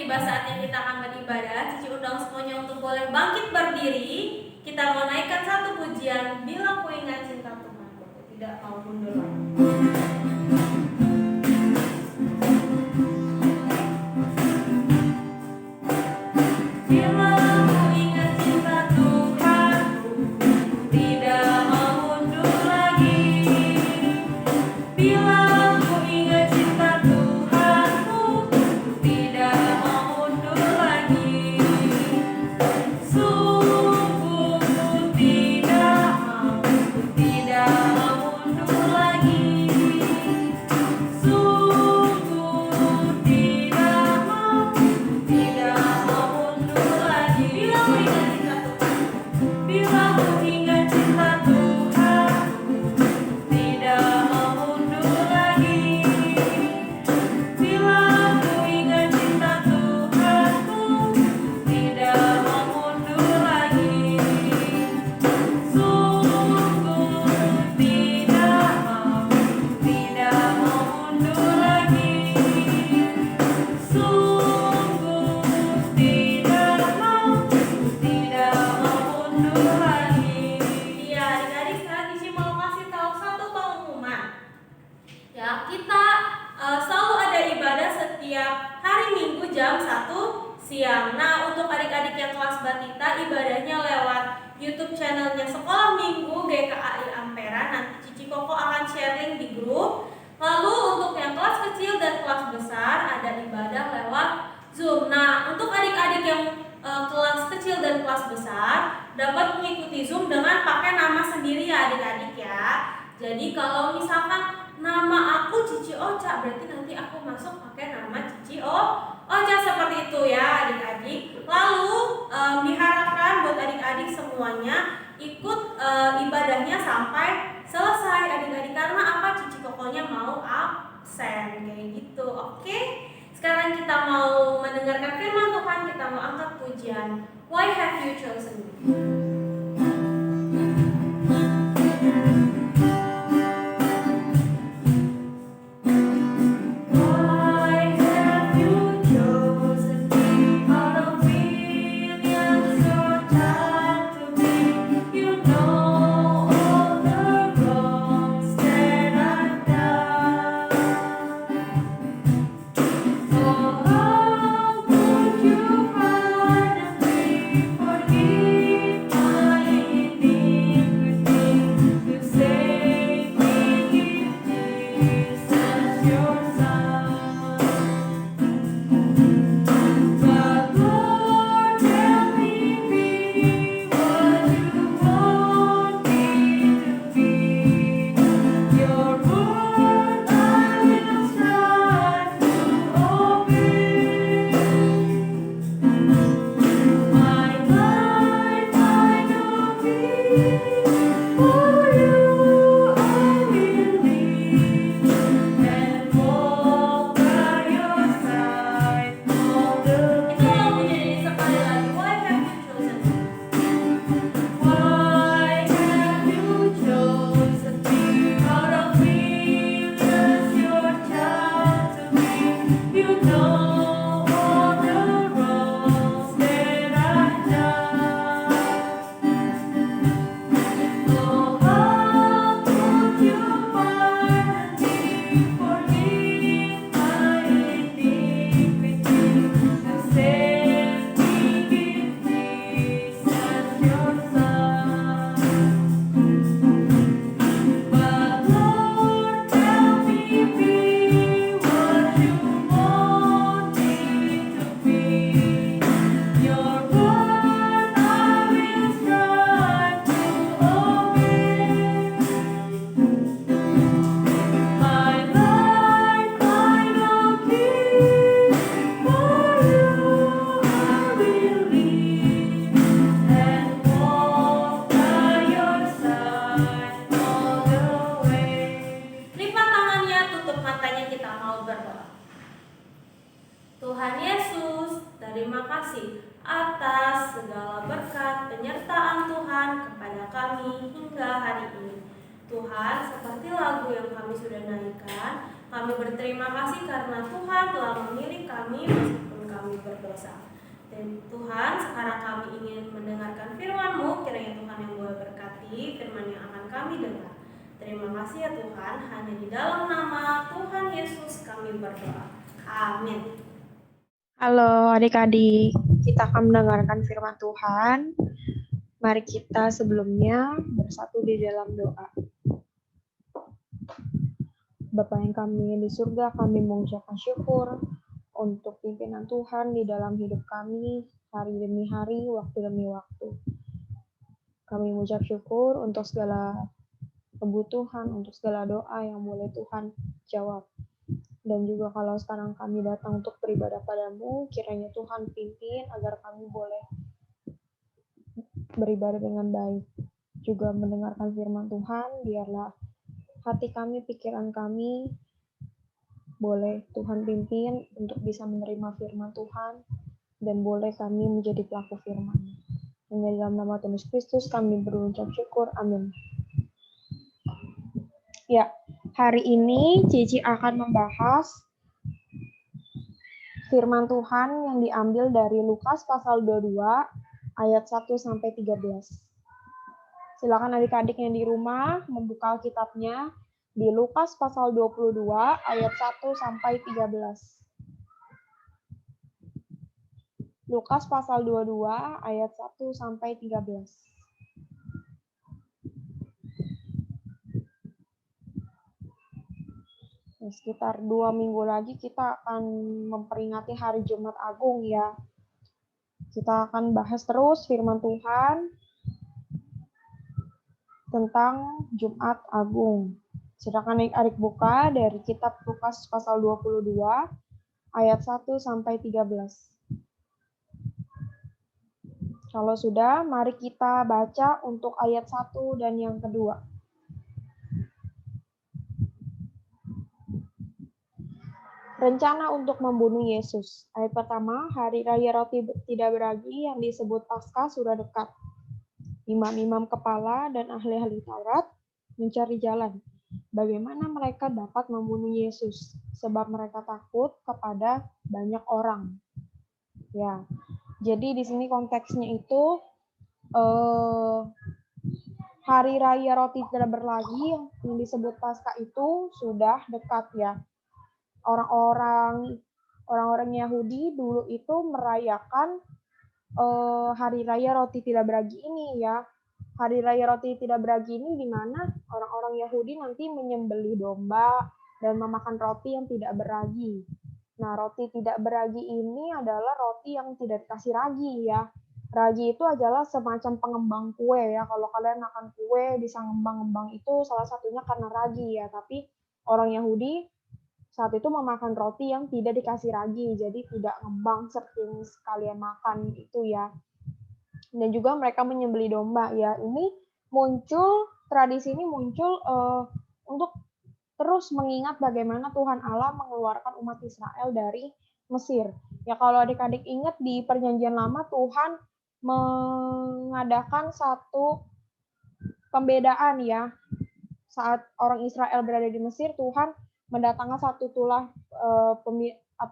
tiba saatnya kita akan beribadah. Cici undang semuanya untuk boleh bangkit berdiri. Kita mau naikkan satu pujian, bila ku ingat cinta Tuhan, tidak mau mundur lagi. Siang. Nah, untuk adik-adik yang kelas Batita, ibadahnya lewat YouTube channelnya Sekolah Minggu GKAI Ampera. Nanti Cici Koko akan sharing di grup. Lalu untuk yang kelas kecil dan kelas besar ada ibadah lewat Zoom. Nah, untuk adik-adik yang kelas kecil dan kelas besar dapat mengikuti Zoom dengan pakai nama sendiri ya adik-adik ya. Jadi kalau misalkan nama aku Cici Ocha, berarti nanti aku masuk pakai nama Cici Ocha seperti itu ya adik-adik. Lalu diharapkan buat adik-adik semuanya ikut ibadahnya sampai selesai adik-adik, karena apa, Cici Kokonya mau absen kayak gitu. Oke? Sekarang kita mau mendengarkan firman Tuhan, kita mau angkat pujian Why Have You Chosen Me? Tuhan Yesus, terima kasih atas segala berkat penyertaan Tuhan kepada kami hingga hari ini. Tuhan, seperti lagu yang kami sudah naikkan, kami berterima kasih karena Tuhan telah memilih kami meskipun kami berdosa. Dan Tuhan, sekarang kami ingin mendengarkan firman-Mu, kiranya Tuhan yang boleh berkati firman yang akan kami dengar. Terima kasih ya Tuhan, hanya di dalam nama Tuhan Yesus kami berdoa. Amin. Halo adik-adik, kita akan mendengarkan firman Tuhan. Mari kita sebelumnya bersatu di dalam doa. Bapa yang kami di surga, kami mengucapkan syukur untuk pimpinan Tuhan di dalam hidup kami, hari demi hari, waktu demi waktu. Kami mengucap syukur untuk segala kebutuhan, untuk segala doa yang boleh Tuhan jawab. Dan juga kalau sekarang kami datang untuk beribadah padamu, kiranya Tuhan pimpin agar kami boleh beribadah dengan baik. Juga mendengarkan firman Tuhan, biarlah hati kami, pikiran kami boleh Tuhan pimpin untuk bisa menerima firman Tuhan, dan boleh kami menjadi pelaku firman. Hanya dalam nama Tuhan Yesus Kristus kami berucap syukur. Amin. Ya, hari ini Cici akan membahas firman Tuhan yang diambil dari Lukas pasal 22 ayat 1 sampai 13. Silakan adik-adik yang di rumah membuka Alkitabnya di Lukas pasal 22 ayat 1 sampai 13. Lukas pasal 22 ayat 1 sampai 13. Sekitar 2 minggu lagi kita akan memperingati hari Jumat Agung ya. Kita akan bahas terus firman Tuhan tentang Jumat Agung. Silakan adik-adik buka dari kitab Lukas pasal 22 ayat 1 sampai 13. Kalau sudah, mari kita baca untuk ayat 1 dan yang kedua. Rencana untuk membunuh Yesus. Ayat pertama, hari raya roti tidak beragi yang disebut Paskah sudah dekat. Imam-imam kepala dan ahli-ahli Taurat mencari jalan bagaimana mereka dapat membunuh Yesus, sebab mereka takut kepada banyak orang. Ya, jadi di sini konteksnya itu hari raya roti tidak berlagi yang disebut Paskah itu sudah dekat ya. Orang-orang Yahudi dulu itu merayakan hari raya roti tidak beragi ini ya. Hari raya roti tidak beragi ini di mana orang-orang Yahudi nanti menyembelih domba dan memakan roti yang tidak beragi. Nah, roti tidak beragi ini adalah roti yang tidak dikasih ragi ya. Ragi itu adalah semacam pengembang kue ya. Kalau kalian makan kue bisa ngembang-ngembang itu salah satunya karena ragi ya. Tapi orang Yahudi saat itu memakan roti yang tidak dikasih ragi, jadi tidak ngembang seperti sekalian makan itu ya. Dan juga mereka menyembelih domba ya. Ini tradisi ini muncul untuk terus mengingat bagaimana Tuhan Allah mengeluarkan umat Israel dari Mesir. Ya kalau adik-adik ingat di Perjanjian Lama Tuhan mengadakan satu pembedaan ya. Saat orang Israel berada di Mesir, Tuhan mendatangkan satu tulah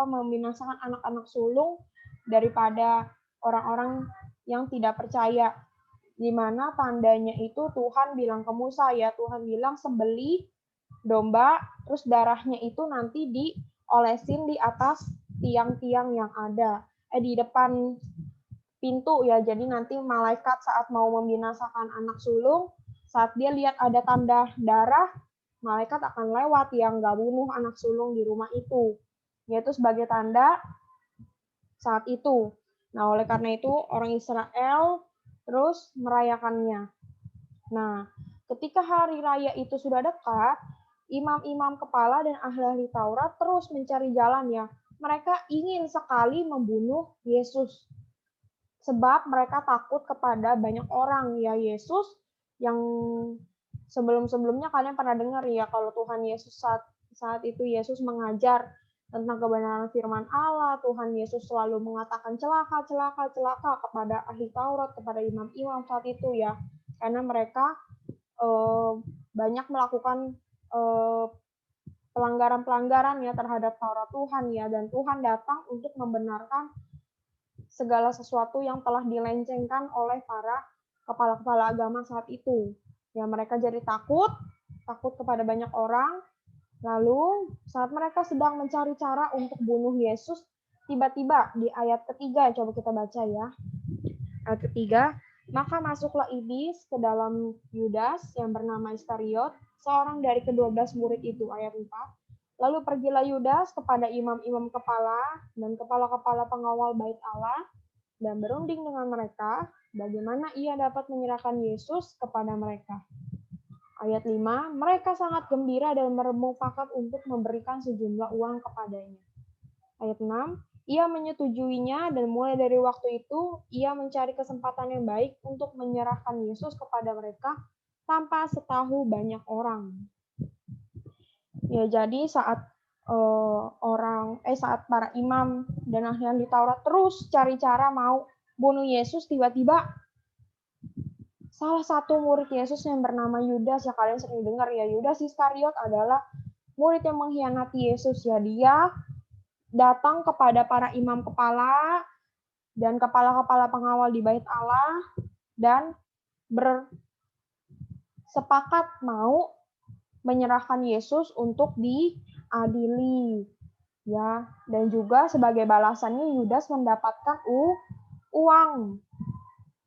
membinasakan anak-anak sulung daripada orang-orang yang tidak percaya. Di mana tandanya itu Tuhan bilang ke Musa ya, Tuhan bilang sembelih domba, terus darahnya itu nanti diolesin di atas tiang-tiang yang ada, di depan pintu ya. Jadi nanti malaikat saat mau membinasakan anak sulung, saat dia lihat ada tanda darah, malaikat akan lewat yang nggak bunuh anak sulung di rumah itu. Yaitu sebagai tanda saat itu. Nah, oleh karena itu orang Israel terus merayakannya. Nah, ketika hari raya itu sudah dekat, imam-imam kepala dan ahli-ahli Taurat terus mencari jalan ya. Mereka ingin sekali membunuh Yesus. Sebab mereka takut kepada banyak orang ya. Yesus yang sebelum-sebelumnya kalian pernah dengar ya, kalau Tuhan Yesus saat itu Yesus mengajar tentang kebenaran firman Allah, Tuhan Yesus selalu mengatakan celaka kepada ahli Taurat, kepada imam-imam saat itu ya, karena mereka banyak melakukan pelanggaran-pelanggaran ya terhadap Taurat Tuhan ya, dan Tuhan datang untuk membenarkan segala sesuatu yang telah dilencengkan oleh para kepala-kepala agama saat itu. Ya, mereka jadi takut kepada banyak orang. Lalu saat mereka sedang mencari cara untuk bunuh Yesus, tiba-tiba di ayat ketiga, coba kita baca ya. Ayat ketiga, maka masuklah iblis ke dalam Yudas yang bernama Iskariot, seorang dari ke-12 murid itu. Ayat 4. Lalu pergilah Yudas kepada imam-imam kepala dan kepala-kepala pengawal bait Allah dan berunding dengan mereka bagaimana ia dapat menyerahkan Yesus kepada mereka. Ayat 5, mereka sangat gembira dan bermufakat untuk memberikan sejumlah uang kepadanya. Ayat 6, ia menyetujuinya dan mulai dari waktu itu ia mencari kesempatan yang baik untuk menyerahkan Yesus kepada mereka tanpa setahu banyak orang. Ya, jadi saat saat para imam dan ahli Taurat terus cari cara mau bunuh Yesus, tiba-tiba salah satu murid Yesus yang bernama Yudas, ya kalian sering dengar ya, Yudas Iskariot adalah murid yang mengkhianati Yesus. Ya, dia datang kepada para imam kepala dan kepala-kepala pengawal di bait Allah dan bersepakat mau menyerahkan Yesus untuk diadili. Ya, dan juga sebagai balasannya Yudas mendapatkan uang.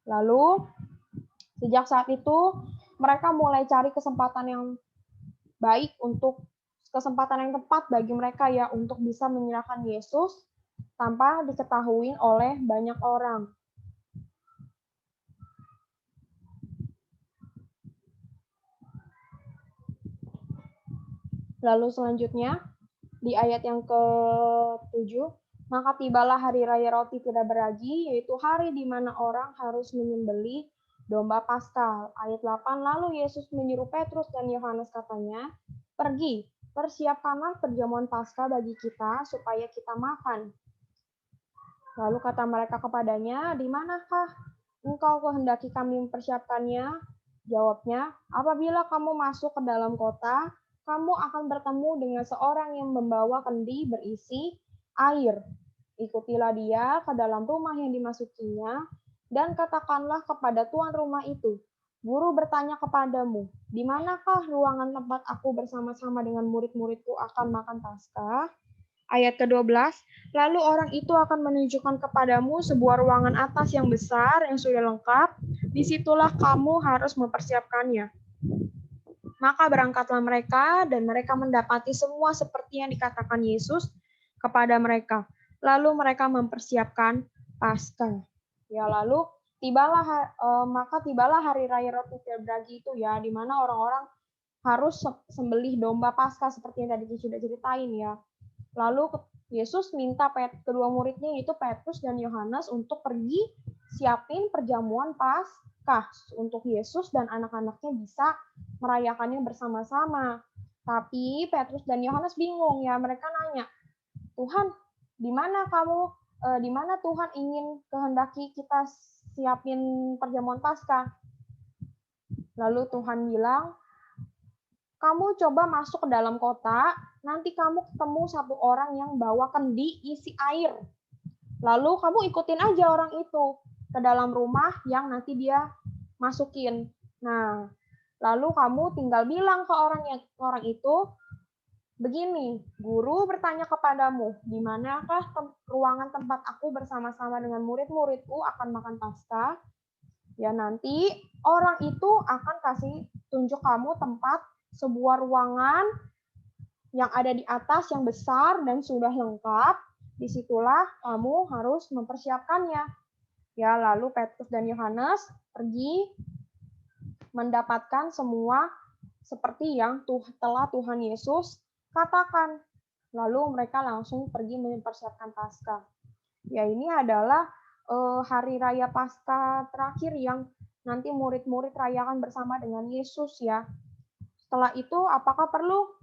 Lalu sejak saat itu mereka mulai cari kesempatan yang baik kesempatan yang tepat bagi mereka ya untuk bisa menyerahkan Yesus tanpa diketahui oleh banyak orang. Lalu selanjutnya di ayat yang ke-7, maka tibalah hari raya roti tidak beragi, yaitu hari di mana orang harus menyembelih domba Paskah. Ayat 8, lalu Yesus menyuruh Petrus dan Yohanes katanya, pergi, persiapkanlah perjamuan Paskah bagi kita supaya kita makan. Lalu kata mereka kepadanya, di manakah engkau kehendaki kami mempersiapkannya? Jawabnya, apabila kamu masuk ke dalam kota, kamu akan bertemu dengan seorang yang membawa kendi berisi air. Ikutilah dia ke dalam rumah yang dimasukinya, dan katakanlah kepada tuan rumah itu, guru bertanya kepadamu, di manakah ruangan tempat aku bersama-sama dengan murid-muridku akan makan Paskah? Ayat ke-12, lalu orang itu akan menunjukkan kepadamu sebuah ruangan atas yang besar yang sudah lengkap, disitulah kamu harus mempersiapkannya. Maka berangkatlah mereka dan mereka mendapati semua seperti yang dikatakan Yesus kepada mereka. Lalu mereka mempersiapkan Paskah. Ya, lalu maka tibalah hari raya roti tidak beragi itu ya, di mana orang-orang harus sembelih domba Paskah seperti yang tadi sudah ceritain ya. Lalu Yesus minta kedua muridnya yaitu Petrus dan Yohanes untuk pergi siapin perjamuan Paskah untuk Yesus dan anak-anaknya bisa merayakannya bersama-sama. Tapi Petrus dan Yohanes bingung ya, mereka nanya, Tuhan, di mana Tuhan ingin kehendaki kita siapin perjamuan Paskah? Lalu Tuhan bilang, kamu coba masuk ke dalam kota, nanti kamu ketemu satu orang yang bawa kendi isi air. Lalu kamu ikutin aja orang itu ke dalam rumah yang nanti dia masukin. Nah, lalu kamu tinggal bilang ke orang itu, begini, guru bertanya kepadamu, di manakah ruangan tempat aku bersama-sama dengan murid-muridku akan makan Paskah? Ya, nanti orang itu akan kasih tunjuk kamu tempat sebuah ruangan yang ada di atas yang besar dan sudah lengkap. Disitulah kamu harus mempersiapkannya. Ya, lalu Petrus dan Yohanes pergi mendapatkan semua seperti yang telah Tuhan Yesus katakan. Lalu mereka langsung pergi mempersiapkan Paskah. Ya, ini adalah hari raya Paskah terakhir yang nanti murid-murid rayakan bersama dengan Yesus ya. Setelah itu apakah perlu?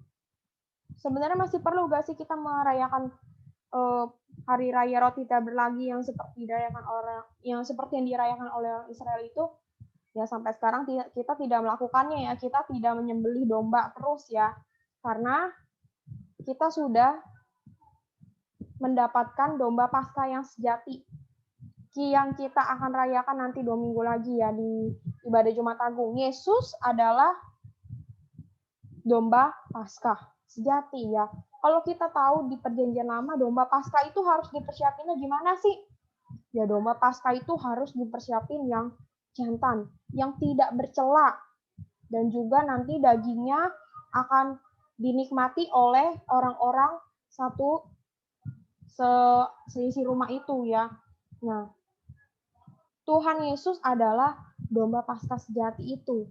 Sebenarnya masih perlu gak sih kita merayakan hari raya roti tak berlagi yang seperti yang dirayakan oleh Israel itu? Ya, sampai sekarang kita tidak melakukannya ya, kita tidak menyembelih domba terus ya, karena kita sudah mendapatkan domba Paskah yang sejati. yang kita akan rayakan nanti 2 minggu lagi ya di ibadah Jumat Agung. Yesus adalah domba Paskah sejati ya. Kalau kita tahu di Perjanjian Lama domba Paskah itu harus dipersiapinnya gimana sih? Ya domba Paskah itu harus dipersiapin yang jantan, yang tidak bercela, dan juga nanti dagingnya akan dinikmati oleh orang-orang satu seisi rumah itu ya. Nah, Tuhan Yesus adalah domba Paskah sejati itu.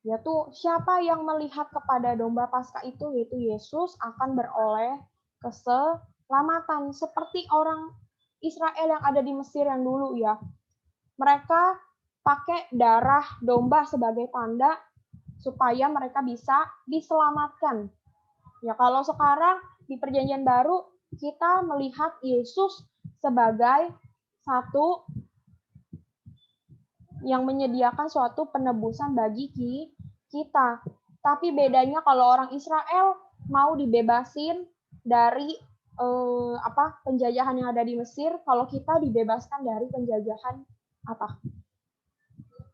Yaitu siapa yang melihat kepada domba Paskah itu, yaitu Yesus, akan beroleh keselamatan. Seperti orang Israel yang ada di Mesir yang dulu ya. Mereka pakai darah domba sebagai tanda supaya mereka bisa diselamatkan. Ya kalau sekarang di Perjanjian Baru kita melihat Yesus sebagai satu yang menyediakan suatu penebusan bagi kita. Tapi bedanya kalau orang Israel mau dibebasin dari penjajahan yang ada di Mesir, kalau kita dibebaskan dari penjajahan apa?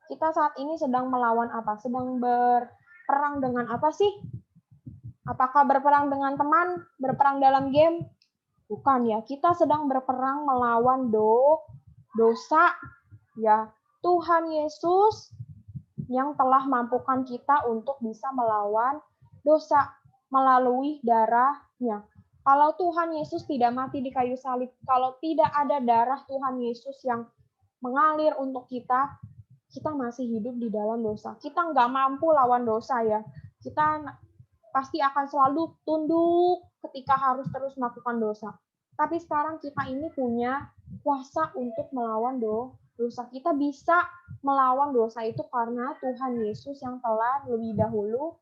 Kita saat ini sedang melawan apa? Sedang berperang dengan apa sih? Apakah berperang dengan teman? Berperang dalam game? Bukan ya. Kita sedang berperang melawan dosa. Ya, Tuhan Yesus yang telah mampukan kita untuk bisa melawan dosa melalui darah-Nya. Kalau Tuhan Yesus tidak mati di kayu salib, kalau tidak ada darah Tuhan Yesus yang mengalir untuk kita, kita masih hidup di dalam dosa. Kita nggak mampu lawan dosa ya. Kita pasti akan selalu tunduk ketika harus terus melakukan dosa. Tapi sekarang kita ini punya kuasa untuk melawan dosa. Kita bisa melawan dosa itu karena Tuhan Yesus yang telah lebih dahulu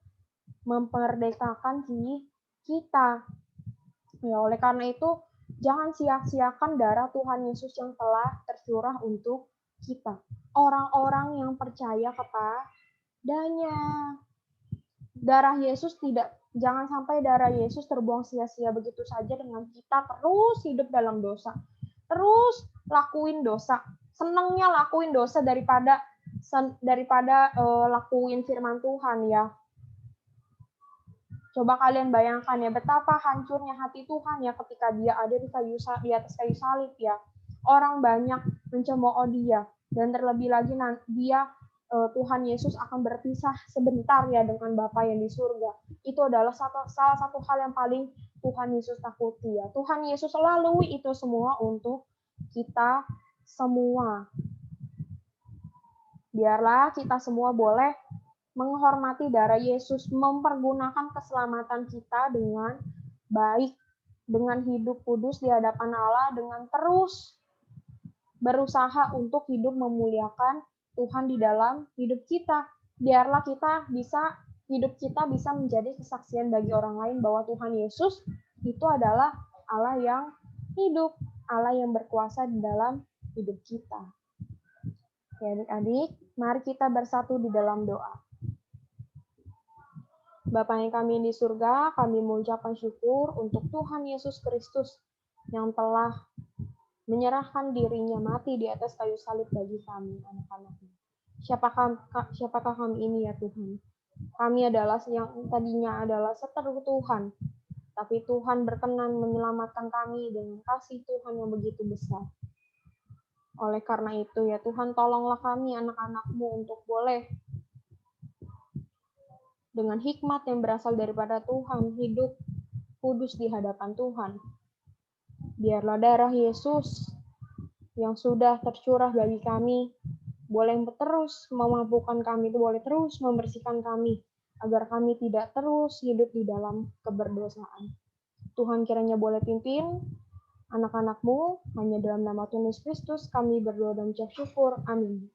memperdekakan kita. Ya, oleh karena itu, jangan sia-siakan darah Tuhan Yesus yang telah tercurah untuk kita. Orang-orang yang percaya kepadanya. Darah Yesus jangan sampai darah Yesus terbuang sia-sia begitu saja dengan kita terus hidup dalam dosa. Terus lakuin dosa. Senangnya lakuin dosa daripada lakuin firman Tuhan ya. Coba kalian bayangkan ya betapa hancurnya hati Tuhan ya ketika dia ada di atas kayu salib ya. Orang banyak mencemooh dia dan terlebih lagi Tuhan Yesus akan berpisah sebentar ya dengan Bapa yang di surga. Itu adalah salah satu hal yang paling Tuhan Yesus takuti ya. Tuhan Yesus lalui itu semua untuk kita semua. Biarlah kita semua boleh menghormati darah Yesus, mempergunakan keselamatan kita dengan baik, dengan hidup kudus di hadapan Allah, dengan terus berusaha untuk hidup memuliakan Tuhan di dalam hidup kita. Biarlah hidup kita bisa menjadi kesaksian bagi orang lain bahwa Tuhan Yesus itu adalah Allah yang hidup, Allah yang berkuasa di dalam hidup kita. Ya, adik-adik, mari kita bersatu di dalam doa. Bapa yang kami di surga, kami mengucapkan syukur untuk Tuhan Yesus Kristus yang telah menyerahkan dirinya mati di atas kayu salib bagi kami, anak-anak-Nya. Siapakah kami ini ya Tuhan? Kami adalah yang tadinya adalah seteru Tuhan, tapi Tuhan berkenan menyelamatkan kami dengan kasih Tuhan yang begitu besar. Oleh karena itu ya Tuhan, tolonglah kami anak-anak-Mu untuk boleh dengan hikmat yang berasal daripada Tuhan, hidup kudus di hadapan Tuhan. Biarlah darah Yesus yang sudah tercurah bagi kami, boleh terus memampukan kami, boleh terus membersihkan kami, agar kami tidak terus hidup di dalam keberdosaan. Tuhan kiranya boleh pimpin anak-anak-Mu, hanya dalam nama Tuhan Yesus Kristus kami berdoa dan mengucap syukur. Amin.